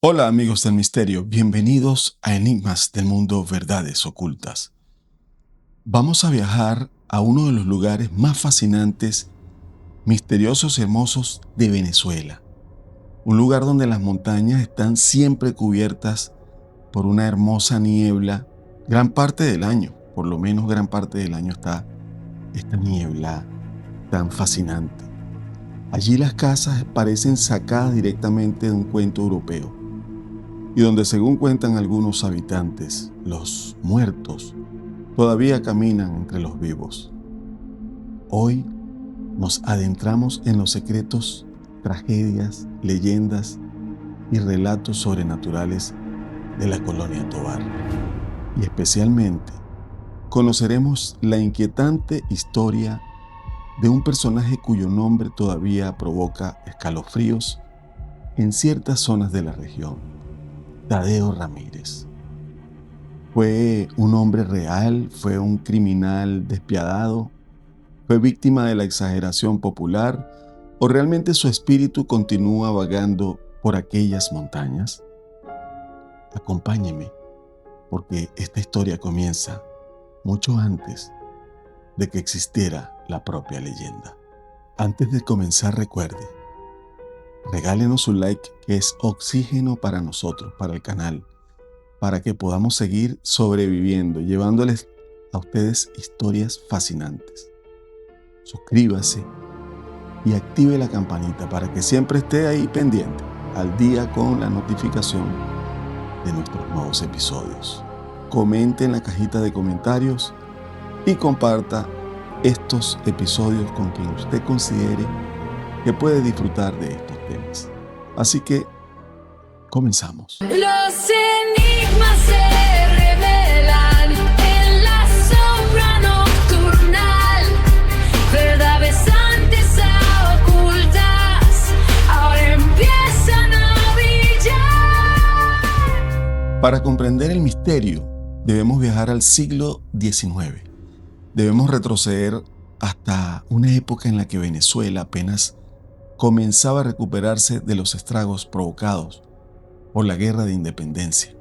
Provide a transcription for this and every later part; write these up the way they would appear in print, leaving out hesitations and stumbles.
Hola amigos del misterio, bienvenidos a Enigmas del Mundo Verdades Ocultas. Vamos a viajar a uno de los lugares más fascinantes, misteriosos y hermosos de Venezuela. Un lugar donde las montañas están siempre cubiertas por una hermosa niebla, gran parte del año, por lo menos gran parte del año está esta niebla tan fascinante. Allí las casas parecen sacadas directamente de un cuento europeo. Y donde, según cuentan algunos habitantes, los muertos todavía caminan entre los vivos. Hoy nos adentramos en los secretos, tragedias, leyendas y relatos sobrenaturales de la colonia Tovar. Y especialmente conoceremos la inquietante historia de un personaje cuyo nombre todavía provoca escalofríos en ciertas zonas de la región. Tadeo Ramírez. ¿Fue un hombre real? ¿Fue un criminal despiadado? ¿Fue víctima de la exageración popular? ¿O realmente su espíritu continúa vagando por aquellas montañas? Acompáñeme, porque esta historia comienza mucho antes de que existiera la propia leyenda. Antes de comenzar, recuerde, regálenos un like, que es oxígeno para nosotros, para el canal, para que podamos seguir sobreviviendo, llevándoles a ustedes historias fascinantes. Suscríbase y active la campanita para que siempre esté ahí pendiente, al día con la notificación de nuestros nuevos episodios. Comente en la cajita de comentarios y comparta estos episodios con quien usted considere que puede disfrutar de estos temas. Así que comenzamos. Los enigmas se revelan en la sombra nocturnal, verdades antes ocultas ahora empiezan a brillar. Para comprender el misterio, debemos viajar al siglo XIX. Debemos retroceder hasta una época en la que Venezuela apenas comenzaba a recuperarse de los estragos provocados por la Guerra de Independencia.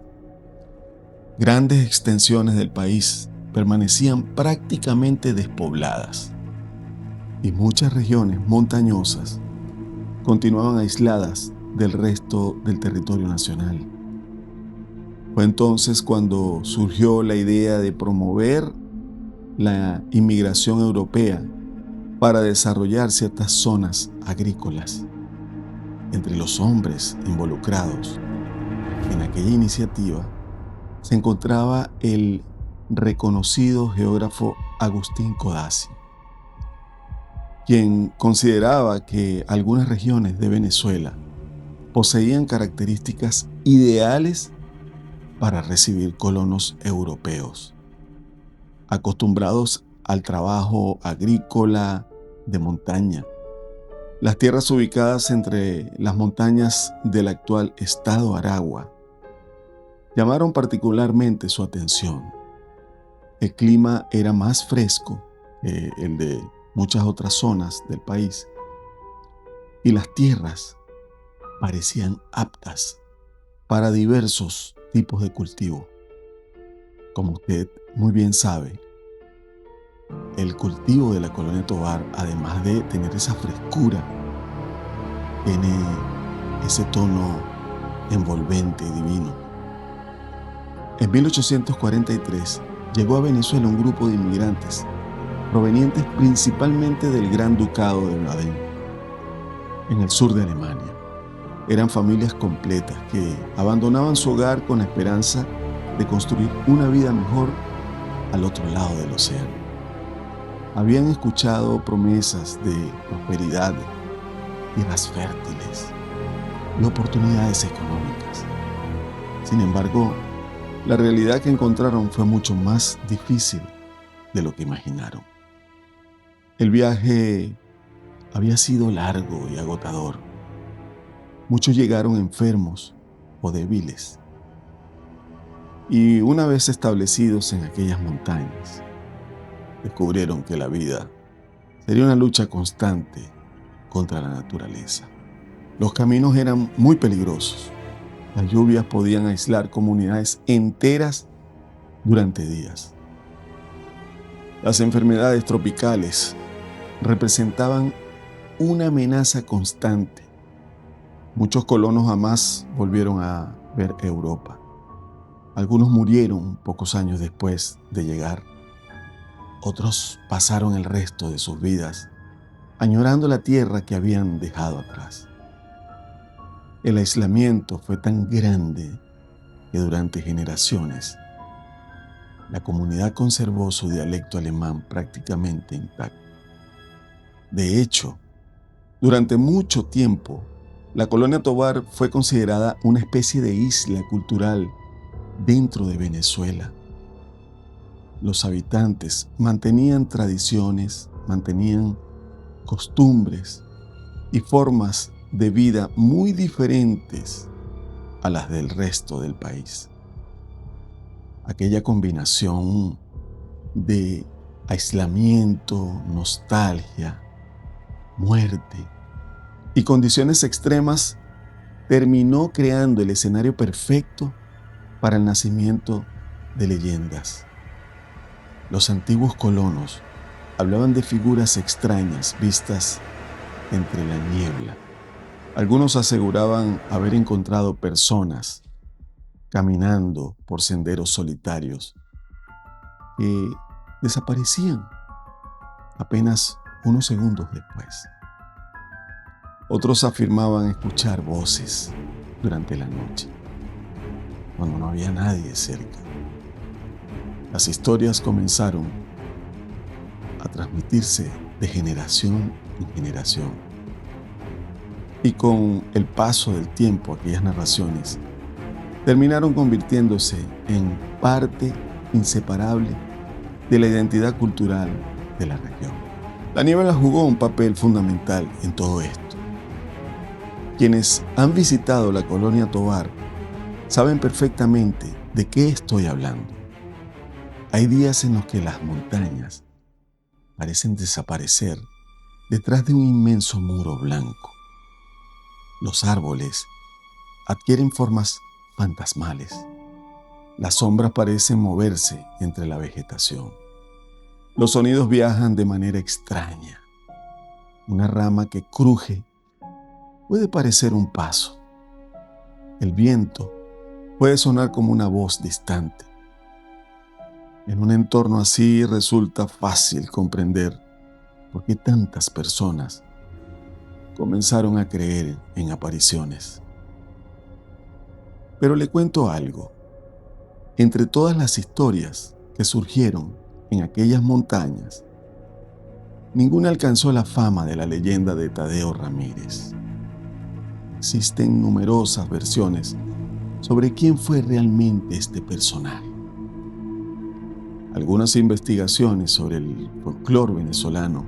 Grandes extensiones del país permanecían prácticamente despobladas y muchas regiones montañosas continuaban aisladas del resto del territorio nacional. Fue entonces cuando surgió la idea de promover la inmigración europea para desarrollar ciertas zonas agrícolas. Entre los hombres involucrados en aquella iniciativa se encontraba el reconocido geógrafo Agustín Codazzi, quien consideraba que algunas regiones de Venezuela poseían características ideales para recibir colonos europeos, acostumbrados al trabajo agrícola de montaña. Las tierras ubicadas entre las montañas del actual estado Aragua llamaron particularmente su atención. El clima era más fresco que el de muchas otras zonas del país y las tierras parecían aptas para diversos tipos de cultivo. Como usted muy bien sabe, el cultivo de la colonia Tovar, además de tener esa frescura, tiene ese tono envolvente y divino. En 1843 llegó a Venezuela un grupo de inmigrantes provenientes principalmente del Gran Ducado de Baden, en el sur de Alemania. Eran familias completas que abandonaban su hogar con la esperanza de construir una vida mejor al otro lado del océano. Habían escuchado promesas de prosperidad, tierras fértiles y oportunidades económicas. Sin embargo, la realidad que encontraron fue mucho más difícil de lo que imaginaron. El viaje había sido largo y agotador. Muchos llegaron enfermos o débiles. Y una vez establecidos en aquellas montañas, descubrieron que la vida sería una lucha constante contra la naturaleza. Los caminos eran muy peligrosos Las lluvias podían aislar comunidades enteras durante días. Las enfermedades tropicales representaban una amenaza constante. Muchos colonos jamás volvieron a ver Europa. Algunos murieron pocos años después de llegar. Otros pasaron el resto de sus vidas añorando la tierra que habían dejado atrás. El aislamiento fue tan grande que durante generaciones la comunidad conservó su dialecto alemán prácticamente intacto. De hecho, durante mucho tiempo, la colonia Tovar fue considerada una especie de isla cultural dentro de Venezuela. Los habitantes mantenían tradiciones, mantenían costumbres y formas de vida muy diferentes a las del resto del país. Aquella combinación de aislamiento, nostalgia, muerte y condiciones extremas terminó creando el escenario perfecto para el nacimiento de leyendas. Los antiguos colonos hablaban de figuras extrañas vistas entre la niebla. Algunos aseguraban haber encontrado personas caminando por senderos solitarios que desaparecían apenas unos segundos después. Otros afirmaban escuchar voces durante la noche, cuando no había nadie cerca. Las historias comenzaron a transmitirse de generación en generación. Y con el paso del tiempo, aquellas narraciones terminaron convirtiéndose en parte inseparable de la identidad cultural de la región. La niebla jugó un papel fundamental en todo esto. Quienes han visitado la colonia Tovar saben perfectamente de qué estoy hablando. Hay días en los que las montañas parecen desaparecer detrás de un inmenso muro blanco. Los árboles adquieren formas fantasmales. Las sombras parecen moverse entre la vegetación. Los sonidos viajan de manera extraña. Una rama que cruje puede parecer un paso. El viento puede sonar como una voz distante. En un entorno así resulta fácil comprender por qué tantas personas comenzaron a creer en apariciones. Pero le cuento algo. Entre todas las historias que surgieron en aquellas montañas, ninguna alcanzó la fama de la leyenda de Tadeo Ramírez. Existen numerosas versiones sobre quién fue realmente este personaje. Algunas investigaciones sobre el folclore venezolano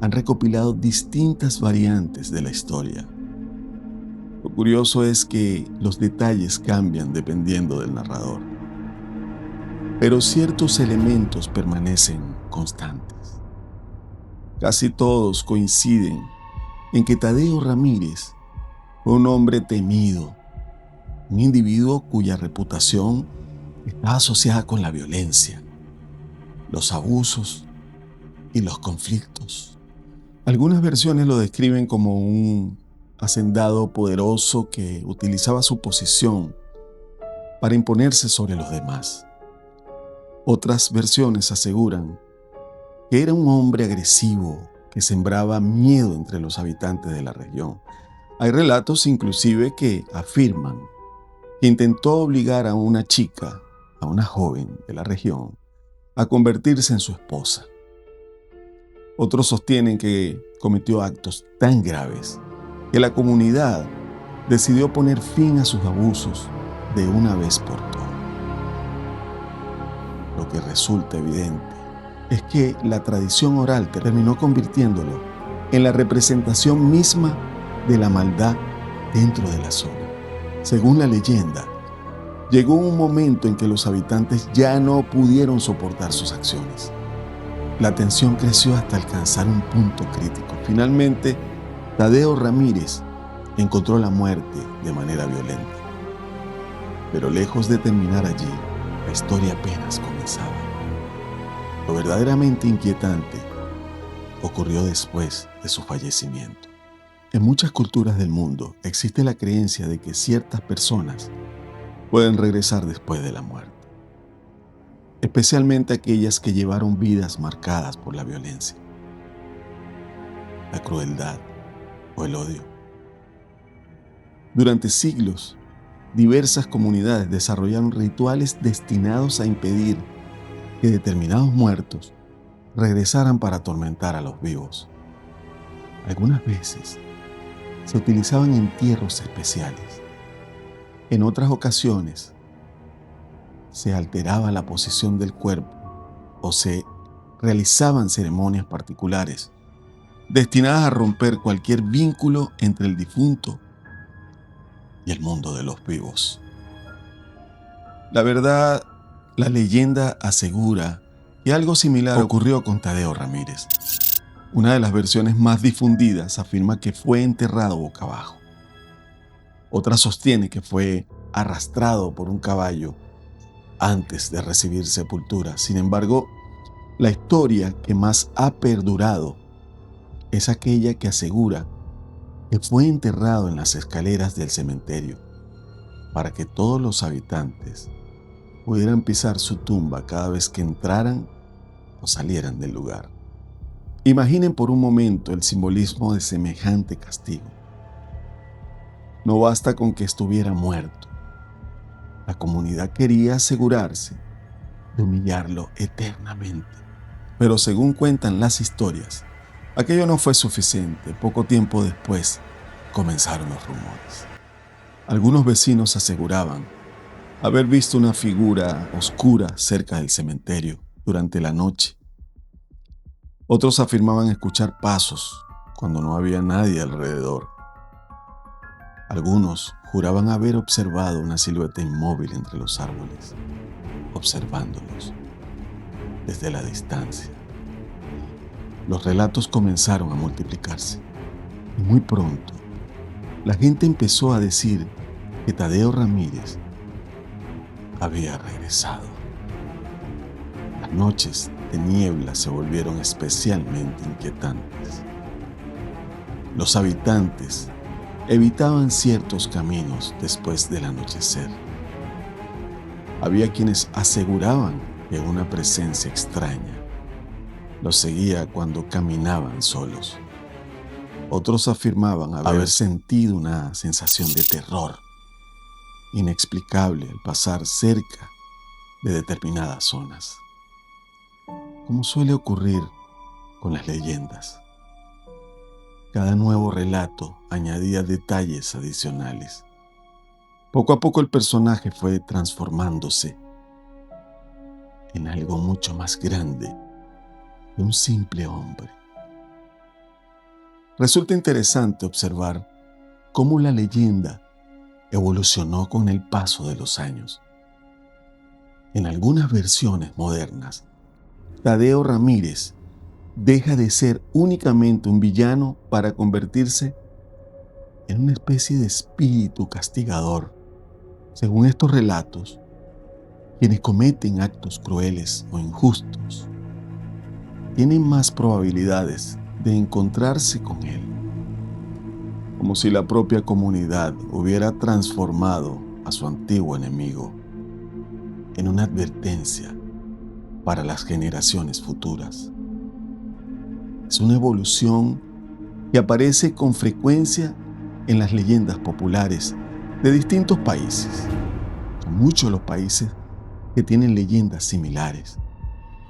han recopilado distintas variantes de la historia. Lo curioso es que los detalles cambian dependiendo del narrador, pero ciertos elementos permanecen constantes. Casi todos coinciden en que Tadeo Ramírez fue un hombre temido, un individuo cuya reputación estaba asociada con la violencia, los abusos y los conflictos. Algunas versiones lo describen como un hacendado poderoso que utilizaba su posición para imponerse sobre los demás. Otras versiones aseguran que era un hombre agresivo que sembraba miedo entre los habitantes de la región. Hay relatos inclusive que afirman que intentó obligar a una chica, a una joven de la región, a convertirse en su esposa. Otros sostienen que cometió actos tan graves que la comunidad decidió poner fin a sus abusos de una vez por todas. Lo que resulta evidente es que la tradición oral terminó convirtiéndolo en la representación misma de la maldad dentro de la zona. Según la leyenda, llegó un momento en que los habitantes ya no pudieron soportar sus acciones. La tensión creció hasta alcanzar un punto crítico. Finalmente, Tadeo Ramírez encontró la muerte de manera violenta. Pero lejos de terminar allí, la historia apenas comenzaba. Lo verdaderamente inquietante ocurrió después de su fallecimiento. En muchas culturas del mundo existe la creencia de que ciertas personas pueden regresar después de la muerte, especialmente aquellas que llevaron vidas marcadas por la violencia, la crueldad o el odio. Durante siglos, diversas comunidades desarrollaron rituales destinados a impedir que determinados muertos regresaran para atormentar a los vivos. Algunas veces se utilizaban entierros especiales. En otras ocasiones se alteraba la posición del cuerpo o se realizaban ceremonias particulares destinadas a romper cualquier vínculo entre el difunto y el mundo de los vivos. La verdad, la leyenda asegura que algo similar ocurrió con Tadeo Ramírez. Una de las versiones más difundidas afirma que fue enterrado boca abajo. Otra sostiene que fue arrastrado por un caballo antes de recibir sepultura. Sin embargo, la historia que más ha perdurado es aquella que asegura que fue enterrado en las escaleras del cementerio para que todos los habitantes pudieran pisar su tumba cada vez que entraran o salieran del lugar. Imaginen por un momento el simbolismo de semejante castigo. No basta con que estuviera muerto. La comunidad quería asegurarse de humillarlo eternamente. Pero según cuentan las historias, aquello no fue suficiente. Poco tiempo después comenzaron los rumores. Algunos vecinos aseguraban haber visto una figura oscura cerca del cementerio durante la noche. Otros afirmaban escuchar pasos cuando no había nadie alrededor. Algunos juraban haber observado una silueta inmóvil entre los árboles, observándolos desde la distancia. Los relatos comenzaron a multiplicarse y muy pronto la gente empezó a decir que Tadeo Ramírez había regresado. Las noches de niebla se volvieron especialmente inquietantes. Los habitantes evitaban ciertos caminos después del anochecer. Había quienes aseguraban que una presencia extraña los seguía cuando caminaban solos. Otros afirmaban haber sentido una sensación de terror inexplicable al pasar cerca de determinadas zonas. Como suele ocurrir con las leyendas, cada nuevo relato añadía detalles adicionales. Poco a poco el personaje fue transformándose en algo mucho más grande que un simple hombre. Resulta interesante observar cómo la leyenda evolucionó con el paso de los años. En algunas versiones modernas, Tadeo Ramírez deja de ser únicamente un villano para convertirse en una especie de espíritu castigador. Según estos relatos, quienes cometen actos crueles o injustos tienen más probabilidades de encontrarse con él, como si la propia comunidad hubiera transformado a su antiguo enemigo en una advertencia para las generaciones futuras. Es una evolución que aparece con frecuencia en las leyendas populares de distintos países. Son muchos los países que tienen leyendas similares.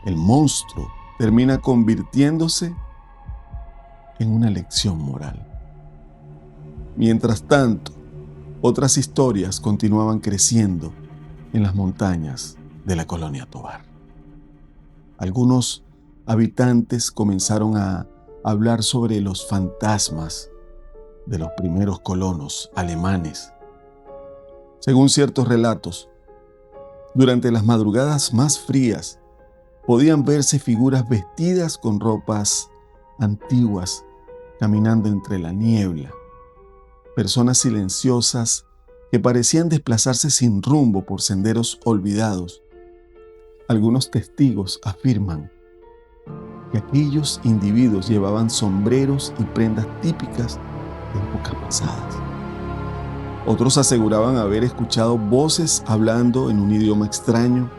El monstruo termina convirtiéndose en una lección moral. Mientras tanto, otras historias continuaban creciendo en las montañas de la colonia Tovar. Algunos habitantes comenzaron a hablar sobre los fantasmas de los primeros colonos alemanes. Según ciertos relatos, durante las madrugadas más frías podían verse figuras vestidas con ropas antiguas caminando entre la niebla, personas silenciosas que parecían desplazarse sin rumbo por senderos olvidados. Algunos testigos afirman que aquellos individuos llevaban sombreros y prendas típicas de épocas pasadas. Otros aseguraban haber escuchado voces hablando en un idioma extraño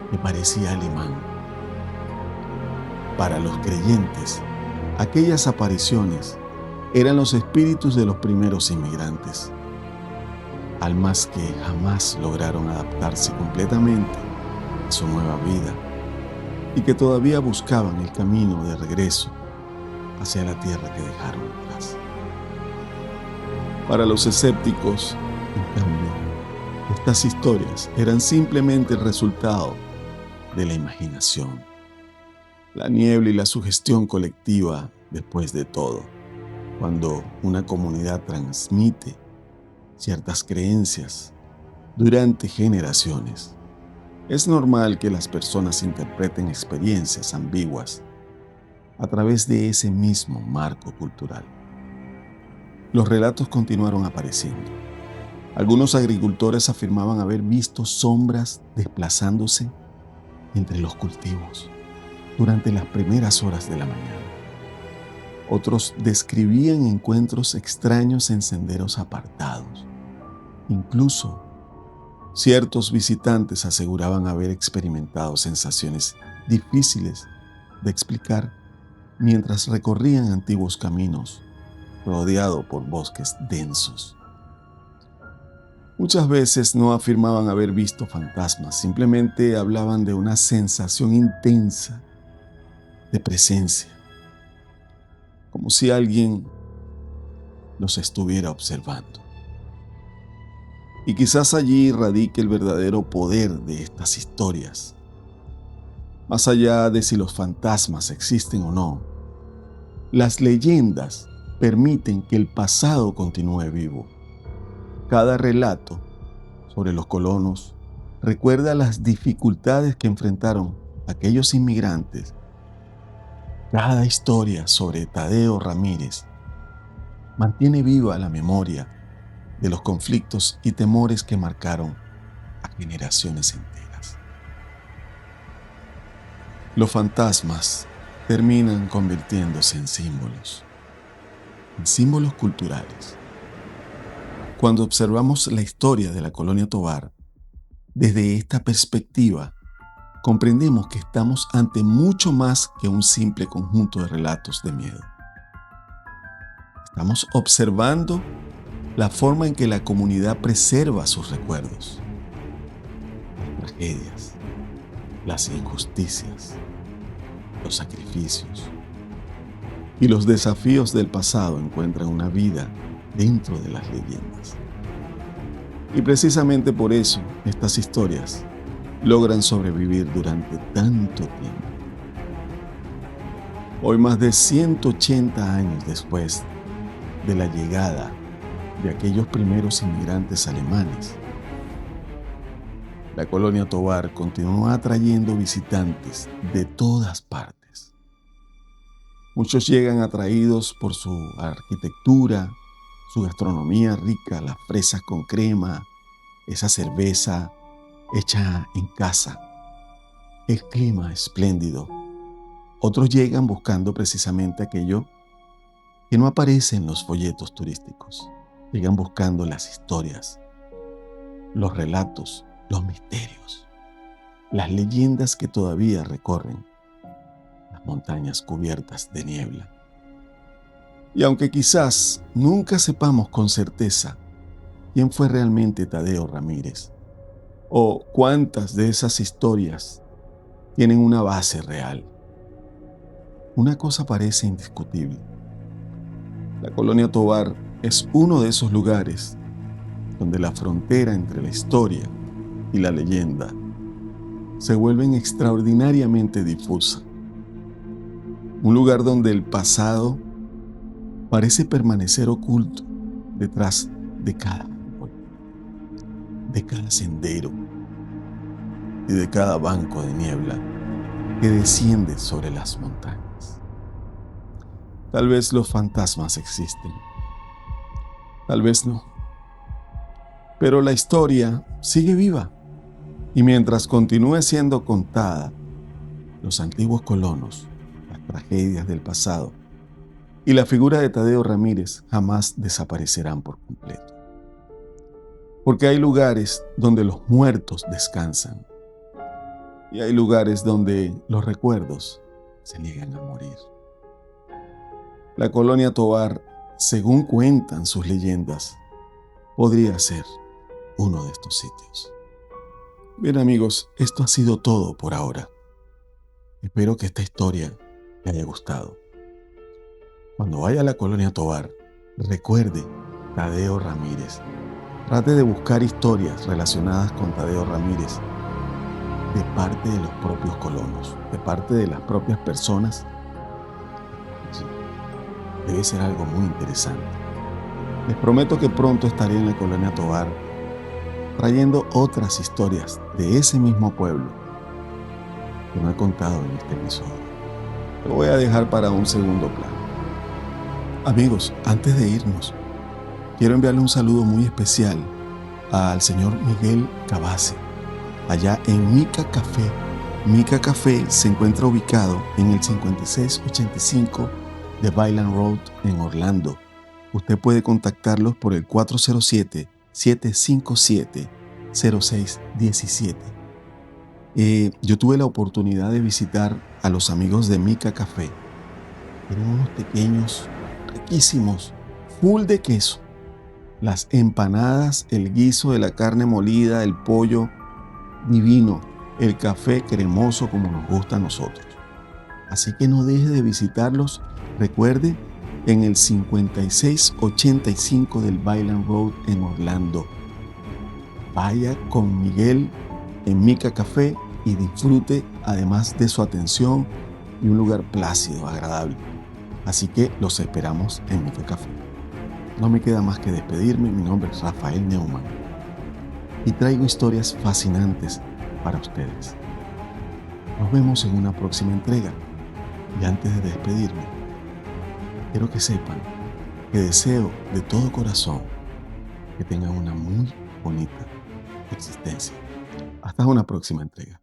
que parecía alemán. Para los creyentes, aquellas apariciones eran los espíritus de los primeros inmigrantes, almas que jamás lograron adaptarse completamente a su nueva vida y que todavía buscaban el camino de regreso hacia la tierra que dejaron atrás. Para los escépticos, en cambio, estas historias eran simplemente el resultado de la imaginación, la niebla y la sugestión colectiva después de todo. Cuando una comunidad transmite ciertas creencias durante generaciones, es normal que las personas interpreten experiencias ambiguas a través de ese mismo marco cultural. Los relatos continuaron apareciendo. Algunos agricultores afirmaban haber visto sombras desplazándose entre los cultivos durante las primeras horas de la mañana. Otros describían encuentros extraños en senderos apartados. Incluso, ciertos visitantes aseguraban haber experimentado sensaciones difíciles de explicar mientras recorrían antiguos caminos rodeado por bosques densos. Muchas veces no afirmaban haber visto fantasmas, simplemente hablaban de una sensación intensa de presencia, como si alguien los estuviera observando. Y quizás allí radique el verdadero poder de estas historias. Más allá de si los fantasmas existen o no, las leyendas permiten que el pasado continúe vivo. Cada relato sobre los colonos recuerda las dificultades que enfrentaron aquellos inmigrantes. Cada historia sobre Tadeo Ramírez mantiene viva la memoria de los conflictos y temores que marcaron a generaciones enteras. Los fantasmas terminan convirtiéndose en símbolos culturales. Cuando observamos la historia de la colonia Tovar desde esta perspectiva, comprendemos que estamos ante mucho más que un simple conjunto de relatos de miedo. Estamos observando la forma en que la comunidad preserva sus recuerdos, las tragedias, las injusticias, los sacrificios y los desafíos del pasado encuentran una vida dentro de las leyendas. Y precisamente por eso estas historias logran sobrevivir durante tanto tiempo. Hoy, más de 180 años después de la llegada de aquellos primeros inmigrantes alemanes, la colonia Tovar continúa atrayendo visitantes de todas partes. Muchos llegan atraídos por su arquitectura, su gastronomía rica, las fresas con crema, esa cerveza hecha en casa, el clima espléndido. Otros llegan buscando precisamente aquello que no aparece en los folletos turísticos. Llegan buscando las historias, los relatos, los misterios, las leyendas que todavía recorren las montañas cubiertas de niebla. Y aunque quizás nunca sepamos con certeza quién fue realmente Tadeo Ramírez, o cuántas de esas historias tienen una base real, una cosa parece indiscutible. La colonia Tovar es uno de esos lugares donde la frontera entre la historia y la leyenda se vuelven extraordinariamente difusa. Un lugar donde el pasado parece permanecer oculto detrás de cada árbol, de cada sendero y de cada banco de niebla que desciende sobre las montañas. Tal vez los fantasmas existen, tal vez no. Pero la historia sigue viva y mientras continúe siendo contada, los antiguos colonos, las tragedias del pasado y la figura de Tadeo Ramírez jamás desaparecerán por completo. Porque hay lugares donde los muertos descansan y hay lugares donde los recuerdos se niegan a morir. La colonia Tovar, según cuentan sus leyendas, podría ser uno de estos sitios. Bien amigos, esto ha sido todo por ahora. Espero que esta historia le haya gustado. Cuando vaya a la colonia Tovar, recuerde Tadeo Ramírez. Trate de buscar historias relacionadas con Tadeo Ramírez de parte de los propios colonos, de parte de las propias personas. Sí, debe ser algo muy interesante. Les prometo que pronto estaré en la colonia Tovar trayendo otras historias de ese mismo pueblo que no he contado en este episodio. Lo voy a dejar para un segundo plano. Amigos, antes de irnos, quiero enviarle un saludo muy especial al señor Miguel Cabase, allá en Mica Café. Mica Café se encuentra ubicado en el 5685 de Byland Road en Orlando. Usted puede contactarlos por el 407-757-0617. Yo tuve la oportunidad de visitar a los amigos de Mica Café. Tienen unos pequeños riquísimos, full de queso. Las empanadas, el guiso de la carne molida, el pollo divino, el café cremoso como nos gusta a nosotros. Así que no deje de visitarlos. Recuerde, en el 5685 del Byland Road en Orlando. Vaya con Miguel en Mica Café y disfrute además de su atención y un lugar plácido, agradable. Así que los esperamos en Mica Café. No me queda más que despedirme. Mi nombre es Rafael Neumann y traigo historias fascinantes para ustedes. Nos vemos en una próxima entrega. Y antes de despedirme, quiero que sepan que deseo de todo corazón que tengan una muy bonita existencia. Hasta una próxima entrega.